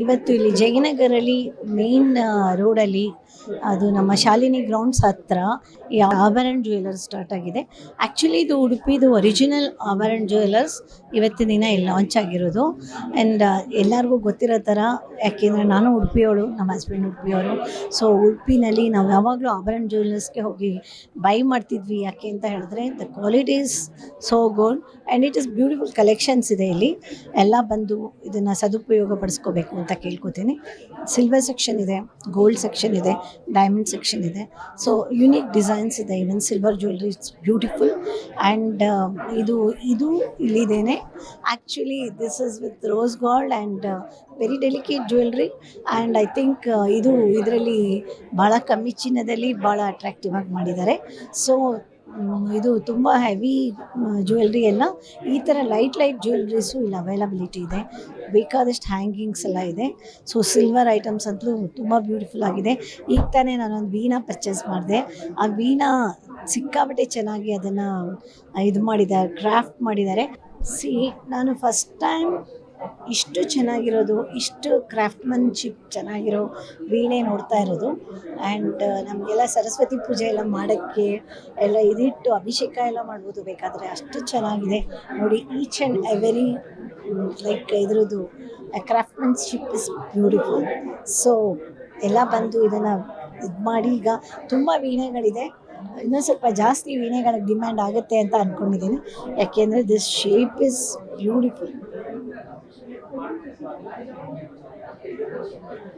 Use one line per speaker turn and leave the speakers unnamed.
ಇವತ್ತು ಇಲ್ಲಿ ಜಯನಗರಲ್ಲಿ ಮೇನ್ ರೋಡಲ್ಲಿ ಅದು ನಮ್ಮ ಶಾಲಿನಿ ಗ್ರೌಂಡ್ಸ್ ಹತ್ರ ಈ ಆಭರಣ ಜ್ಯುವೆಲರ್ಸ್ ಸ್ಟಾರ್ಟ್ ಆಗಿದೆ. ಆ್ಯಕ್ಚುಲಿ ಇದು ಉಡುಪಿದು ಒರಿಜಿನಲ್ ಆಭರಣ ಜ್ಯುವೆಲರ್ಸ್ ಇವತ್ತಿನ ದಿನ ಇಲ್ಲಿ ಲಾಂಚ್ ಆಗಿರೋದು. ಆ್ಯಂಡ್ ಎಲ್ಲರಿಗೂ ಗೊತ್ತಿರೋ ಥರ, ಯಾಕೆಂದರೆ ನಾನು ಉಡುಪಿಯವಳು, ನಮ್ಮ ಹಸ್ಬೆಂಡ್ ಉಡುಪಿಯವರು. ಸೊ ಉಡುಪಿನಲ್ಲಿ ನಾವು ಯಾವಾಗಲೂ ಆಭರಣ ಜ್ಯುವೆಲರ್ಸ್ಗೆ ಹೋಗಿ ಬೈ ಮಾಡ್ತಿದ್ವಿ. ಯಾಕೆ ಅಂತ ಹೇಳಿದ್ರೆ the quality is so good and it is beautiful collections ಇದೆ ಇಲ್ಲಿ. ಎಲ್ಲ ಬಂದು ಇದನ್ನು ಸದುಪಯೋಗ ಪಡಿಸ್ಕೋಬೇಕು ಅಂತ ಕೇಳ್ಕೊತೀನಿ. ಸಿಲ್ವರ್ ಸೆಕ್ಷನ್ ಇದೆ, ಗೋಲ್ಡ್ ಸೆಕ್ಷನ್ ಇದೆ, ಡೈಮಂಡ್ ಸೆಕ್ಷನ್ ಇದೆ. ಸೊ ಯುನೀಕ್ ಡಿಸೈನ್ಸ್ ಇದೆ. Even silver jewellery it's beautiful. And ಇದು ಇಲ್ಲಿದ್ದೇನೆ. Actually this is with rose gold and very delicate jewellery. And I think ಇದು ಇದರಲ್ಲಿ ಭಾಳ ಕಮ್ಮಿ ಚಿನ್ನದಲ್ಲಿ ಭಾಳ ಅಟ್ರಾಕ್ಟಿವ್ ಆಗಿ ಮಾಡಿದ್ದಾರೆ. ಸೊ ಇದು ತುಂಬ ಹೆವಿ ಜ್ಯುವೆಲ್ರಿ ಎಲ್ಲ. ಈ ಥರ ಲೈಟ್ ಜ್ಯುವೆಲ್ರೀಸು ಇಲ್ಲಿ ಅವೈಲಬಿಲಿಟಿ ಇದೆ. ಬೇಕಾದಷ್ಟು ಹ್ಯಾಂಗಿಂಗ್ಸ್ ಎಲ್ಲ ಇದೆ. ಸೊ ಸಿಲ್ವರ್ ಐಟಮ್ಸ್ ಅಂತಲೂ ತುಂಬ ಬ್ಯೂಟಿಫುಲ್ ಆಗಿದೆ. ಈಗ ತಾನೇ ನಾನೊಂದು ವೀಣಾ ಪರ್ಚೇಸ್ ಮಾಡಿದೆ. ಆ ವೀಣಾ ಸಿಕ್ಕಾಪಟ್ಟೆ ಚೆನ್ನಾಗಿ ಅದನ್ನು ಇದು ಮಾಡಿದ್ದಾರೆ, ಕ್ರಾಫ್ಟ್ ಮಾಡಿದ್ದಾರೆ. ನಾನು ಫಸ್ಟ್ ಟೈಮ್ ಇಷ್ಟು ಚೆನ್ನಾಗಿರೋದು, ಇಷ್ಟು ಕ್ರಾಫ್ಟ್ಮನ್ಶಿಪ್ ಚೆನ್ನಾಗಿರೋ ವೀಣೆ ನೋಡ್ತಾ ಇರೋದು. ಆ್ಯಂಡ್ ನಮಗೆಲ್ಲ ಸರಸ್ವತಿ ಪೂಜೆ ಎಲ್ಲ ಮಾಡೋಕ್ಕೆ ಎಲ್ಲ ಇದಿಟ್ಟು ಅಭಿಷೇಕ ಎಲ್ಲ ಮಾಡ್ಬೋದು ಬೇಕಾದರೆ. ಅಷ್ಟು ಚೆನ್ನಾಗಿದೆ ನೋಡಿ. ಈಚ್ ಆ್ಯಂಡ್ ಎವರಿ ಲೈಕ್ ಇದ್ರದ್ದು ಕ್ರಾಫ್ಟ್ಮನ್ಶಿಪ್ ಇಸ್ ಬ್ಯೂಟಿಫುಲ್. ಸೊ ಎಲ್ಲ ಬಂದು ಇದನ್ನು ಇದು ಮಾಡಿ. ಈಗ ತುಂಬ ವೀಣೆಗಳಿದೆ. ಇನ್ನೂ ಸ್ವಲ್ಪ ಜಾಸ್ತಿ ವೀಣೆಗಳಿಗೆ ಡಿಮ್ಯಾಂಡ್ ಆಗುತ್ತೆ ಅಂತ ಅಂದ್ಕೊಂಡಿದ್ದೀನಿ. ಯಾಕೆಂದರೆ ದಿಸ್ ಶೇಪ್ ಇಸ್ ಬ್ಯೂಟಿಫುಲ್.